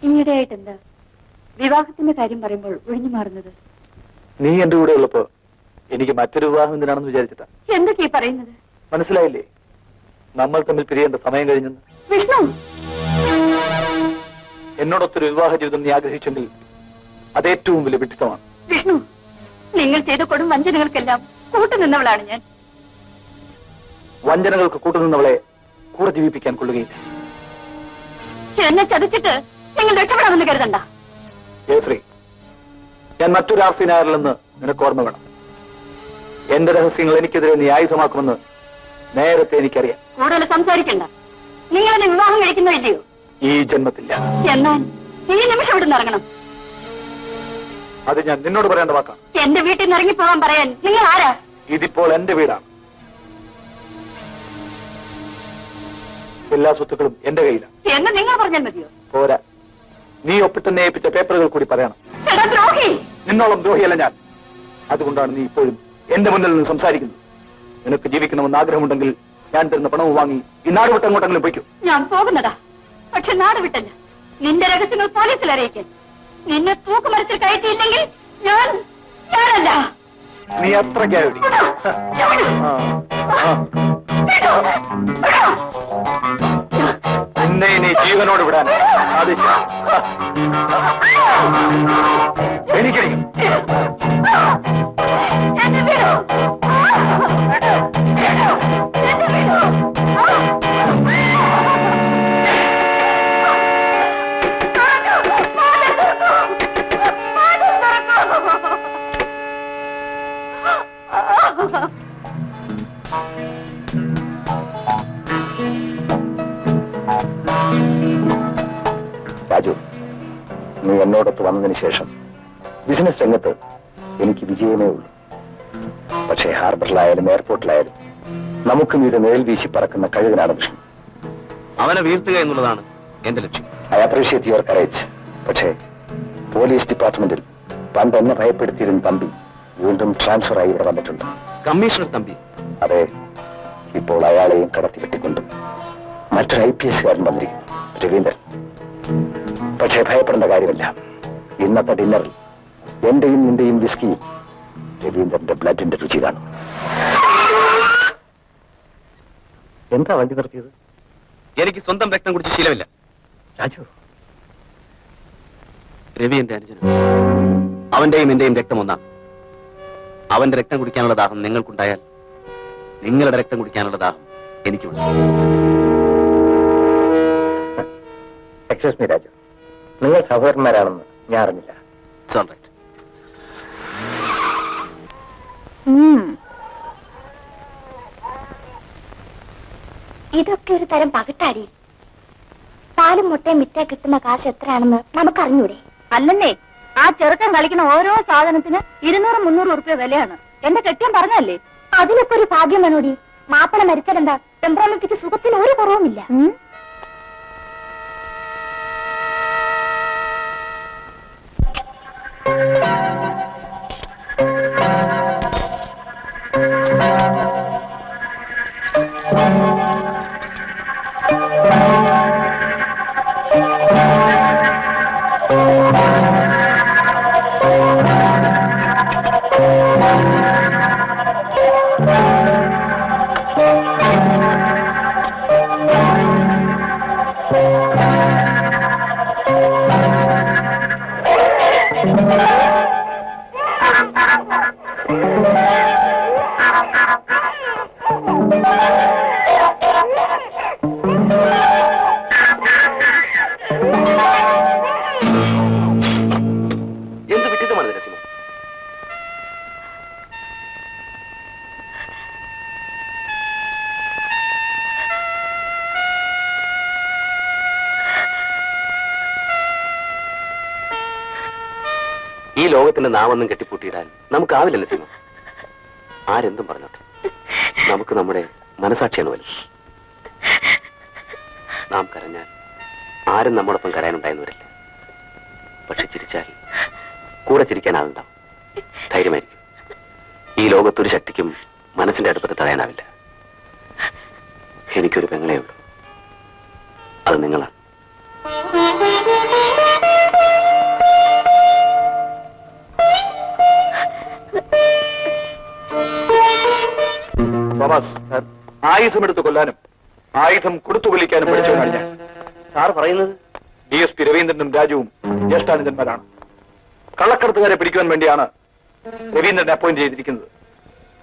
ഈയിടെയായിട്ട് എന്താ വിവാഹത്തിന്റെ കാര്യം പറയുമ്പോൾ ഒഴിഞ്ഞു മാറുന്നത്? നീ എന്റെ കൂടെ ഉള്ളപ്പോ എനിക്ക് മറ്റൊരു വിവാഹം എന്തിനാണെന്ന് വിചാരിച്ചിട്ടാ. എന്തൊക്കെയാ പറയുന്നത്? മനസ്സിലായില്ലേ? നമ്മൾ തമ്മിൽ പിരിയേണ്ട സമയം കഴിഞ്ഞെന്ന്. വിഷ്ണു, എന്നോടൊത്തൊരു വിവാഹ ജീവിതം നീ ആഗ്രഹിച്ചെങ്കിൽ അതേറ്റവും വലിയ വിഡിത്തമാണ്. വിഷ്ണു, നിങ്ങൾ ചെയ്ത കൊടും വഞ്ചനകൾക്കെല്ലാം കൂട്ടുനിന്നവളാണ് ഞാൻ. വഞ്ചനകൾക്ക് കൂട്ടുനിന്നവളെ കൂടെ ജീവിപ്പിക്കാൻ കൊള്ളുകയില്ല. എന്നെ ചതിച്ചിട്ട് നിങ്ങൾ രക്ഷപ്പെടാമെന്ന് കരുതണ്ട. ജയശ്രീ, ഞാൻ മറ്റൊരു ആർസിനായറില്ലെന്ന് നിനക്ക് ഓർമ്മ വേണം. എന്റെ രഹസ്യങ്ങൾ എനിക്കെതിരെ നീ ആയുധമാക്കുമെന്ന് നേരത്തെ എനിക്കറിയാം. കൂടുതൽ സംസാരിക്കണ്ട. നിങ്ങൾ എന്നെ വിവാഹം കഴിക്കുന്നോ ഇല്ലയോ? ഈ ജന്മത്തില്ല. എന്നാൽ ഈ നിമിഷം ഇവിടുന്ന് ഇറങ്ങണം. അത് ഞാൻ നിന്നോട് പറയേണ്ട വാക്കാണ്. എന്റെ വീട്ടിൽ നിന്ന് ഇറങ്ങിപ്പോകാൻ പറയാൻ നിങ്ങൾ ആരാ? ഇതിപ്പോൾ എന്റെ വീടാണ്. എല്ലാ സ്വത്തുക്കളും എന്റെ കയ്യിലാണ്. എന്ന് നിങ്ങൾ പറഞ്ഞാൽ മതിയോ? പോരാ, നീ ഒപ്പിട്ടെന്നെ ഏൽപ്പിച്ച പേപ്പറുകൾ കൂടി പറയണം. എടാ ദ്രോഹി! നിന്നോളം ദ്രോഹിയല്ല ഞാൻ. അതുകൊണ്ടാണ് നീ ഇപ്പോഴും എന്റെ മുന്നിൽ നിന്ന് സംസാരിക്കുന്നത്. നിനക്ക് ജീവിക്കണമെന്ന് ആഗ്രഹമുണ്ടെങ്കിൽ ഞാൻ തരുന്ന പണവും വാങ്ങി ഈ നാട് വിട്ട് അങ്ങോട്ടെങ്കിലും പോയിക്കും. ഞാൻ പോകുന്നതാ, പക്ഷെ നാട് വിട്ടല്ല. നിന്റെ രഹസ്യങ്ങൾ പോലീസിൽ അറിയിക്കാൻ. നിന്നെ തൂക്കുമരത്തിൽ കയറ്റിയില്ലെങ്കിൽ ഞാനല്ല. നീ അത്രയ്ക്കായി എന്നെ നീ ജീവനോട് വിടാൻ എനിക്കറിയും. രാജു, നീ എന്നോടൊത്ത് വന്നതിന് ശേഷം ബിസിനസ് രംഗത്ത് എനിക്ക് വിജയമേ ഉള്ളൂ. പക്ഷേ ഹാർബറിലായാലും എയർപോർട്ടിലായാലും നമുക്ക് മീതെ മേൽ വീശി പറക്കുന്ന കഴുകനാണ് വിഷ്ണു. അവനെ വീഴ്ത്തുക എന്നുള്ളതാണ് എന്റെ ലക്ഷ്യം. I appreciate your courage. പക്ഷേ പോലീസ് ഡിപ്പാർട്ട്മെന്റിൽ പണ്ട് എന്നെ ഭയപ്പെടുത്തിയിരുന്ന തമ്പി വീണ്ടും ട്രാൻസ്ഫർ ആയി ഇവിടെ വന്നിട്ടുണ്ട്. കമ്മീഷണർ തമ്പി? അതെ, ഇപ്പോൾ അയാളെയും കടത്തി വെട്ടിക്കൊണ്ട് മറ്റൊരു IPS കാരൻ വന്നിരിക്കുന്നു, രവീന്ദ്രൻ. പക്ഷേ ഭയപ്പെടേണ്ട കാര്യമില്ല. ഇന്നത്തെ ഡിന്നറിൽ എന്റെയും നിന്റെയും വിസ്കിയിൽ രവീന്ദ്രന്റെ ബ്ലഡിന്റെ രുചി കാണും. എന്താ വണ്ടി നിർത്തിയത്? എനിക്ക് സ്വന്തം രക്തം കുടിച്ച് ശീലമില്ല. രാജു, രവി എന്റെ അനുജനം. അവന്റെയും എന്റെയും രക്തം ഒന്നാണ്. അവന്റെ രക്തം കുടിക്കാനുള്ള ദാഹം നിങ്ങൾക്കുണ്ടായാൽ നിങ്ങളുടെ രക്തം കുടിക്കാനുള്ള ദാഹം എനിക്കുണ്ട്. എക്സ്ക്യൂസ് മീ രാജു, നിങ്ങൾ സഹോദരന്മാരാണെന്ന് ഞാൻ അറിഞ്ഞില്ല. ഇതൊക്കെ ഒരു തരം പകിട്ടാടി. പാലും മുട്ടയും വിറ്റാ കിട്ടുന്ന കാശ് എത്രയാണെന്ന് നമുക്കറിഞ്ഞൂടെ? അല്ലെന്നേ, ആ ചെറുക്കൻ കളിക്കുന്ന ഓരോ സാധനത്തിന് 200-300 ഉറുപ്പ്യ വിലയാണ്. എന്റെ കെട്ടിയം പറഞ്ഞല്ലേ? അതിനൊക്കെ ഒരു ഭാഗ്യം വേണോടി. മാപ്പിള മരിച്ചാലെന്താ ടെമ്പ്രാമത്തിക്ക് സുഖത്തിന് ഒരു കുറവുമില്ല. ഈ ലോകത്തിന്റെ നാമൊന്നും കെട്ടിപ്പൂട്ടിയിടാൻ നമുക്കാവില്ല നസീമ. ആരെന്തും പറഞ്ഞോട്ടെ, നമുക്ക് നമ്മുടെ മനസാക്ഷിയാണ് വലുത്. നാം കരഞ്ഞാൽ ആരും നമ്മോടൊപ്പം കരയാനുണ്ടായെന്ന് വരില്ല. പക്ഷെ ചിരിച്ചാൽ കൂടെ ചിരിക്കാൻ ആളുണ്ടാവും. ധൈര്യമായിരിക്കും. ഈ ലോകത്തൊരു ശക്തിക്കും മനസ്സിന്റെ അടുപ്പത്ത് തടയാനാവില്ല. എനിക്കൊരു പെങ്ങളേ ഉള്ളൂ, അത് നിങ്ങളാണ്. തോമസ്, ആയുധമെടുത്ത് കൊല്ലാനും ആയുധം കൊടുത്തു കൊല്ലിക്കാനും പഠിച്ചവനാണ് ഞാൻ. സാർ പറയുന്നത് DSP രവീന്ദ്രനും രാജുവും ജ്യേഷ്ഠാനന്ദന്മാരാണ്. കള്ളക്കടത്തുകാരെ പിടിക്കുവാൻ വേണ്ടിയാണ് രവീന്ദ്രനെ അപ്പോയിന്റ് ചെയ്തിരിക്കുന്നത്.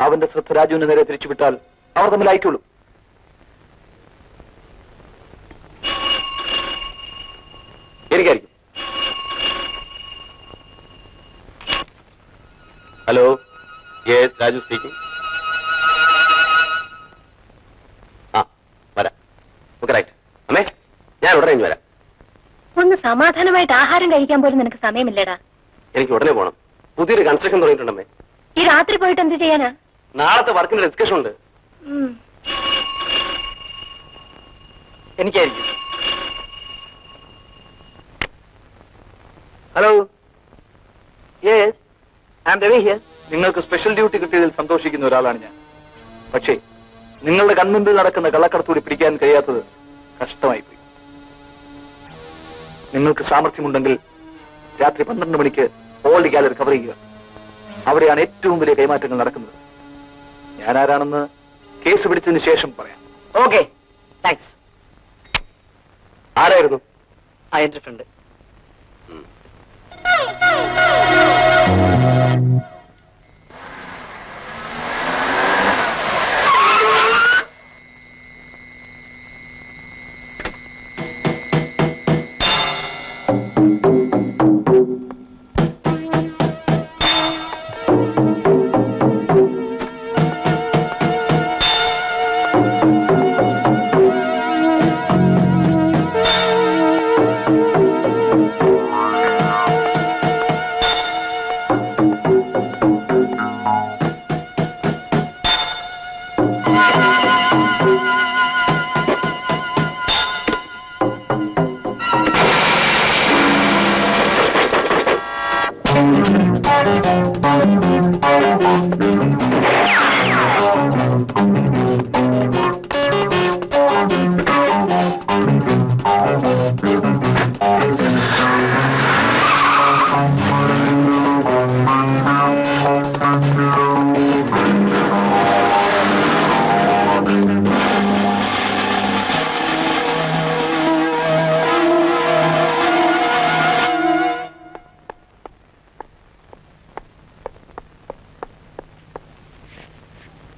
അവന്റെ ശ്രദ്ധ രാജുവിന് നേരെ തിരിച്ചുവിട്ടാൽ അവർ തമ്മിൽ അയക്കുള്ളൂ. എനിക്കായിരിക്കും. Hello, yes, Raju speaking. ആ, വരാം. Okay, right. അമ്മേ, ഞാൻ ഉടനെ ഇനി വരാം. ഒന്ന് സമാധാനമായിട്ട് ആഹാരം കഴിക്കാൻ പോലും നിനക്ക് സമയമില്ലടാ. എനിക്ക് ഉടനെ പോകണം. പുതിയൊരു കൺസ്ട്രക്ഷൻ തുടങ്ങിയിട്ടുണ്ടമ്മേ. ഈ രാത്രി പോയിട്ട് എന്ത് ചെയ്യാനാ? നാളത്തെ വർക്കിന്റെ ഡിസ്കഷൻ ഉണ്ട്. എനിക്കായിരിക്കും. Hello, yes, I am Ravi here. നിങ്ങൾക്ക് സ്പെഷ്യൽ ഡ്യൂട്ടി കിട്ടിയതിൽ സന്തോഷിക്കുന്ന ഒരാളാണ് ഞാൻ. പക്ഷേ നിങ്ങളുടെ കൺമുമ്പിൽ നടക്കുന്ന കള്ളക്കടത്തൂടി പിടിക്കാൻ കഴിയാത്തത് കഷ്ടമായിപ്പോയി. നിങ്ങൾക്ക് സാമർഥ്യമുണ്ടെങ്കിൽ രാത്രി 12 മണിക്ക് ഓൾഡ് ഗാലറി കവർ ചെയ്യുക. അവിടെയാണ് ഏറ്റവും വലിയ കൈമാറ്റങ്ങൾ നടക്കുന്നത്. ഞാൻ ആരാണെന്ന് കേസ് പിടിച്ചതിന് ശേഷം പറയാം. Okay, thanks. ആരായിരുന്നു? എന്റെ ഫ്രണ്ട്.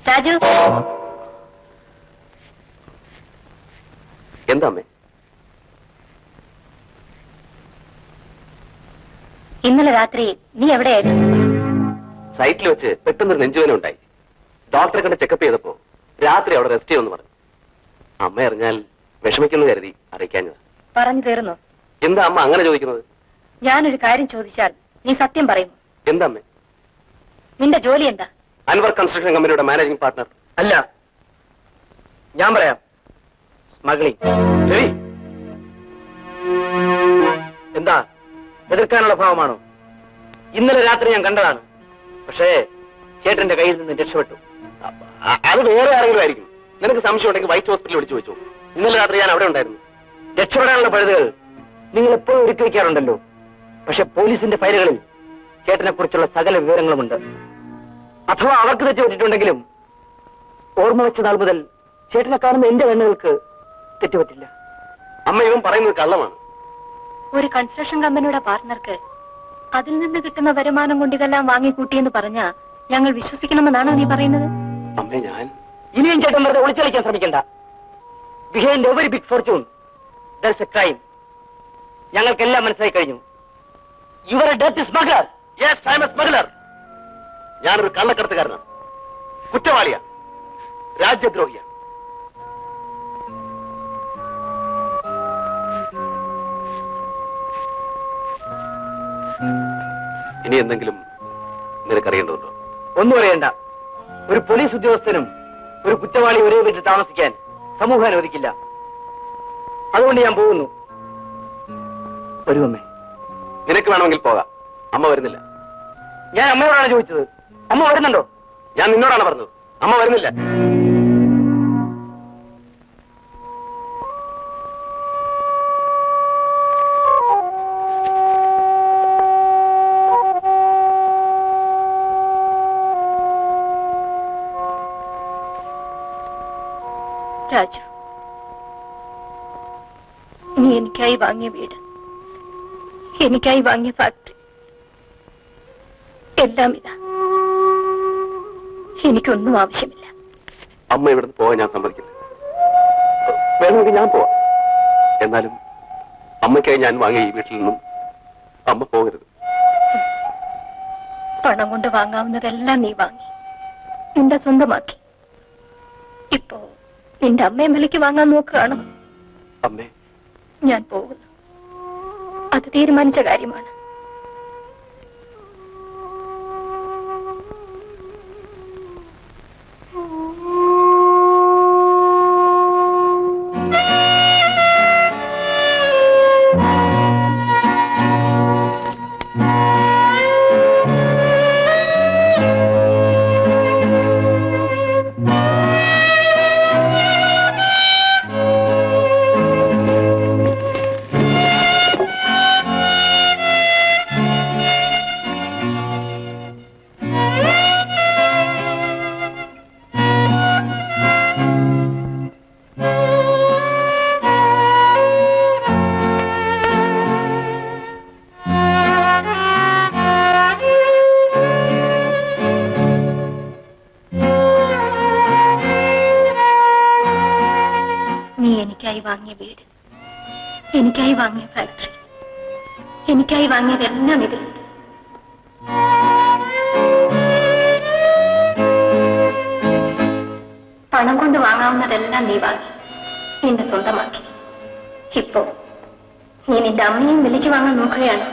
രാജു, എന്താ അമ്മേ? ഇന്നലെ രാത്രി നീ എവിടെയായിരുന്നു? സൈറ്റിൽ വെച്ച് പെട്ടെന്നൊരു നെഞ്ചുവേദന ഉണ്ടായി. ഡോക്ടറെ കണ്ട് ചെക്കപ്പ് ചെയ്തപ്പോ രാത്രി അവിടെ റെസ്റ്റ് ചെയ്യുമെന്ന് പറഞ്ഞു. അമ്മ അറിഞ്ഞാൽ വിഷമിക്കുന്നു കരുതി അറിയിക്കാഞ്ഞതാ. പറഞ്ഞു തീർന്നോ? എന്താ അമ്മ അങ്ങനെ ചോദിക്കുന്നത്? ഞാനൊരു കാര്യം ചോദിച്ചാൽ നീ സത്യം പറയും. എന്താ അമ്മേ? നിന്റെ ജോലി എന്താ? അൻവർ കൺസ്ട്രക്ഷൻ കമ്പനിയുടെ മാനേജിംഗ് പാർട്ണർ. അല്ല, ഞാൻ പറയാം. സ്മഗ്ലിംഗ്. രവി, എന്താ എതിർക്കാനുള്ള ഭാവമാണോ? ഇന്നലെ രാത്രി ഞാൻ കണ്ടതാണ്. പക്ഷേ ചേട്ടന്റെ കയ്യിൽ നിന്ന് രക്ഷപ്പെട്ടു. അത് വേറെ ആരെങ്കിലും ആയിരിക്കും. നിനക്ക് സംശയം ഉണ്ടെങ്കിൽ വൈറ്റ് ഹോസ്പിറ്റലിൽ വിളിച്ചു വെച്ചു. ഇന്നലെ രാത്രി ഞാൻ അവിടെ ഉണ്ടായിരുന്നു. രക്ഷപ്പെടാനുള്ള പഴുതുകൾ നിങ്ങൾ എപ്പോഴും ഒരുക്കി വയ്ക്കാറുണ്ടല്ലോ. പക്ഷെ പോലീസിന്റെ ഫയലുകളിൽ ചേട്ടനെ കുറിച്ചുള്ള സകല വിവരങ്ങളുമുണ്ട്. അഥവാ അവർക്ക് തെറ്റുപറ്റിട്ടുണ്ടെങ്കിലും ഓർമ്മ വെച്ച നാൾ മുതൽ ചേട്ടനെ കാണുന്ന എന്റെ കണ്ണുകൾക്ക് തെറ്റുപറ്റില്ല. അമ്മ ഇവൻ പറയുന്നത് കള്ളമാണ്. ഒരു കൺസ്ട്രക്ഷൻ കമ്പനിയുടെ പാർട്ണർക്ക് അതിൽ നിന്ന് കിട്ടുന്ന വരുമാനം കൊണ്ട് ഇതെല്ലാം വാങ്ങിക്കൂട്ടിയെന്ന് പറഞ്ഞാ ഞങ്ങൾ വിശ്വസിക്കണമെന്നാണോ നീ പറയുന്നത്? അമ്മേ, ഞാൻ ഇനിയും ചേട്ടൻ വെറുതെ ഒളിച്ചളിക്കാൻ ശ്രമിക്കണ്ട. Behind every big fortune there is a crime. ഞങ്ങൾക്കെല്ലാം മനസ്സിലായി കഴിഞ്ഞു. You are a dirty smuggler. Yes, I am a smuggler. ഞാനൊരു കള്ളക്കടത്തുകാരനാണ്, കുറ്റവാളിയാണ്, രാജ്യദ്രോഹിയാണ്. ഇനി എന്തെങ്കിലും നിനക്കറിയേണ്ടതുണ്ടോ? ഒന്നും അറിയണ്ട. ഒരു പോലീസ് ഉദ്യോഗസ്ഥനും ഒരു കുറ്റവാളി ഒരേ വീട്ടിൽ താമസിക്കാൻ സമൂഹം അനുവദിക്കില്ല. അതുകൊണ്ട് ഞാൻ പോകുന്നു. വരുമേ. നിനക്ക് വേണമെങ്കിൽ പോകാം. അമ്മ വരുന്നില്ല. ഞാൻ അമ്മയോടാണ് ചോദിച്ചത്. അമ്മ വരുന്നുണ്ടോ? ഞാൻ നിന്നോടാണ് പറഞ്ഞത്. അമ്മ വരുന്നില്ല. രാജു, നീ എനിക്കായി വാങ്ങിയ വീട്, എനിക്കായി വാങ്ങിയ ഫാക്ടറി, എല്ലാം ഇതാ. എനിക്കൊന്നും ആവശ്യമില്ല. അമ്മ ഇവിടുന്ന് പോവാൻ ഞാൻ സമ്മതിക്കില്ല. വേണമെങ്കിൽ ഞാൻ പോവാം. എന്നാലും അമ്മയ്ക്കായി ഞാൻ വാങ്ങിയ ഈ വീട്ടിൽ നിന്നും അമ്മ പോകരുത്. പണം കൊണ്ട് വാങ്ങാവുന്നതെല്ലാം നീ വാങ്ങി നിന്റെ സ്വന്തമാക്കി. ഇപ്പോ നിന്റെ അമ്മയെ വിലയ്ക്ക് വാങ്ങാൻ നോക്കുകയാണ്. അമ്മേ, ഞാൻ പോകുന്നു. അത് തീരുമാനിച്ച കാര്യമാണ്. എനിക്കായി വാങ്ങിയ വീട്, എനിക്കായി വാങ്ങിയ ഫാക്ടറി, എനിക്കായി വാങ്ങിയതെല്ലാം ഇതിലുണ്ട്. പണം കൊണ്ട് വാങ്ങാവുന്നതെല്ലാം നീ വാങ്ങി നിന്നെ സ്വന്തമാക്കി. ഇപ്പോ നീ നിന്റെ അമ്മയും വിലയ്ക്ക് വാങ്ങാൻ നോക്കുകയാണ്.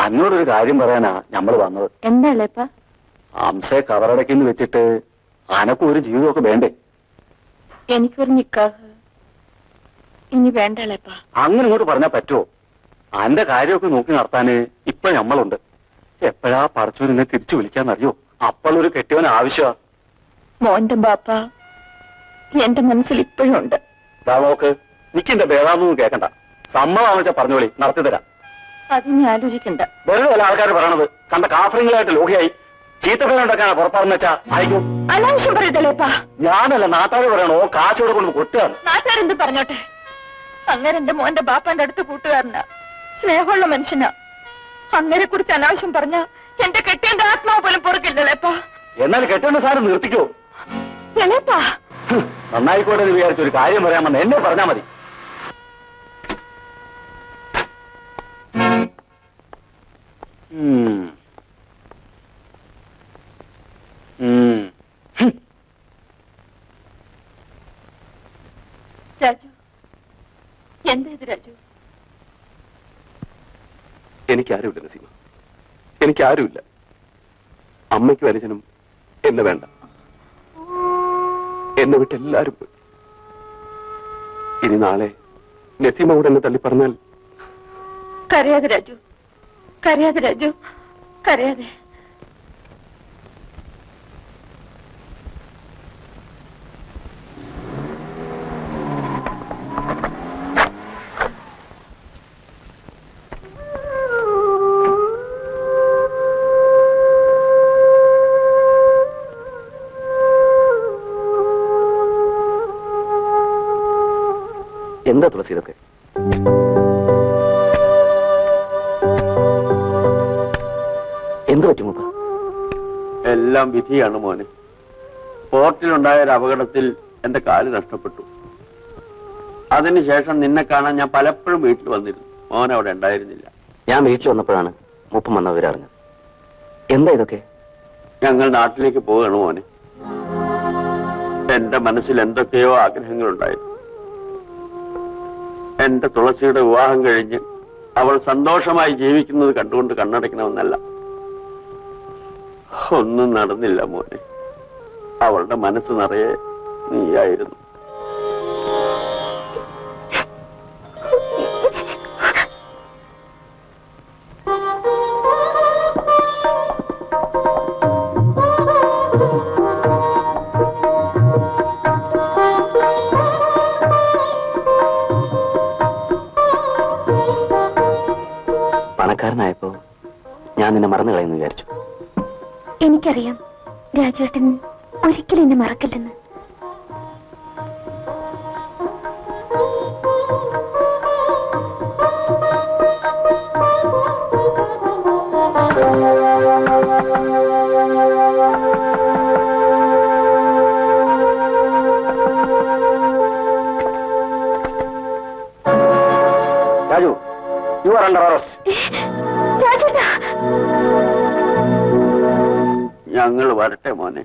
അന്നോടൊരു കാര്യം പറയാനാ ഞമ്മള് വന്നത്. എന്താ ഇളയപ്പ? അംസയെ കവറടക്കിന്ന് വെച്ചിട്ട് അനക്കും ഒരു ജീവിതമൊക്കെ വേണ്ടേ? എനിക്കൊരു നിക്കാഹ് ഇനി വേണ്ട ഇളയപ്പ. അങ്ങനെ ഇങ്ങോട്ട് പറഞ്ഞാൽ പറ്റുമോ? അന്റെ കാര്യമൊക്കെ നോക്കി നടത്താന് ഇപ്പൊ ഞമ്മളുണ്ട്. എപ്പോഴാ പറച്ചൂരിനെ തിരിച്ചു വിളിക്കാന്നറിയോ? അപ്പോഴൊരു കെട്ടിയവൻ ആവശ്യമാ. മോന്റെ ബാപ്പ എന്റെ മനസ്സിൽ ഇപ്പോഴും ഉണ്ട്. നോക്ക്, നിക്കെന്റെ ഭേദാന്നൊന്നും കേക്കണ്ട. സമ്മതമാണെന്ന് വെച്ചാൽ പറഞ്ഞോളി, നടത്തി തരാം. അതിനി ആലോചിക്കണ്ട. വെറുതെ ചില ആൾക്കാർ പറയണത് കണ്ട കാഫറിങ്ങളായിട്ട് ലോഹിയായി ചീത്തപ്പേരുണ്ടാക്കാനാ പുറപ്പാടെന്ന് വെച്ചാ അയക്കും. അനാവശ്യം പറയട്ടല്ലേപ്പാ. ഞാനല്ല, നാട്ടുകാർ പറയണോ കാശോടെ കൊണ്ട് കൊട്ടുകയാണ്. നാട്ടുകാരെന്ത് പറഞ്ഞോട്ടെ? അങ്ങനെ എന്റെ മോന്റെ ബാപ്പാന്റെ അടുത്ത് കൂട്ടുകാരനാ, സ്നേഹമുള്ള മനുഷ്യനാ. അങ്ങനെ കുറിച്ച് അനാവശ്യം പറഞ്ഞ എന്റെ കെട്ടിയന്റെ ആത്മാവ് പോലും പൊറുക്കില്ലല്ലേപ്പാ. എന്നാൽ കെട്ടേണ്ട സാധനം നിർത്തിക്കോ. എളേപ്പാ, നന്നായിക്കോട്ടെ എന്ന് വിചാരിച്ചൊരു കാര്യം പറയാമെന്ന് എന്നെ പറഞ്ഞാ മതി. രാജു, എന്താ ഇത് രാജു? എനിക്കാരുമില്ല നസീമ, എനിക്കാരുമില്ല. അമ്മയ്ക്കും അനുജനും എന്നെ വേണ്ട. എന്നെ വിട്ട് എല്ലാരും പോയി. ഇനി നാളെ നസീമ കൂടെ എന്നെ തള്ളി പറഞ്ഞാൽ. കരയാതെ രാജു, കരയാതെ രാജു, കരയാതെ. എന്താ തുളസി ഇതൊക്കെ? എന്ത് പറ്റും? എല്ലാം വിധിയാണ് മോനെ. പോർട്ടിലുണ്ടായ ഒരു അപകടത്തിൽ എന്റെ കാല് നഷ്ടപ്പെട്ടു. അതിനുശേഷം നിന്നെ കാണാൻ ഞാൻ പലപ്പോഴും വീട്ടിൽ വന്നിരുന്നു. മോൻ അവിടെ ഉണ്ടായിരുന്നില്ല. ഞാൻ വീട്ടിൽ വന്നപ്പോഴാണ് മൂപ്പം വന്നവരറിഞ്ഞത്. എന്താ ഇതൊക്കെ? ഞങ്ങൾ നാട്ടിലേക്ക് പോവുകയാണ് മോനെ. എന്റെ മനസ്സിൽ എന്തൊക്കെയോ ആഗ്രഹങ്ങളുണ്ടായിരുന്നു. എന്റെ തുളസിയുടെ വിവാഹം കഴിഞ്ഞ് അവൾ സന്തോഷമായി ജീവിക്കുന്നത് കണ്ടുകൊണ്ട് കണ്ണടയ്ക്കണമെന്നല്ല. ഒന്നും നടന്നില്ല മോനെ. അവളുടെ മനസ്സ് നിറയെ നീയായിരുന്നു. പണക്കാരനായപ്പോ ഞാൻ നിന്നെ മറന്നു കളയുന്നു വിചാരിച്ചു. എനിക്കറിയാം രാജേട്ടൻ ഒരിക്കലും എന്നെ മറക്കില്ലെന്ന്. Raju, you are under arrest. ഞങ്ങൾ വരട്ടെ മോനെ.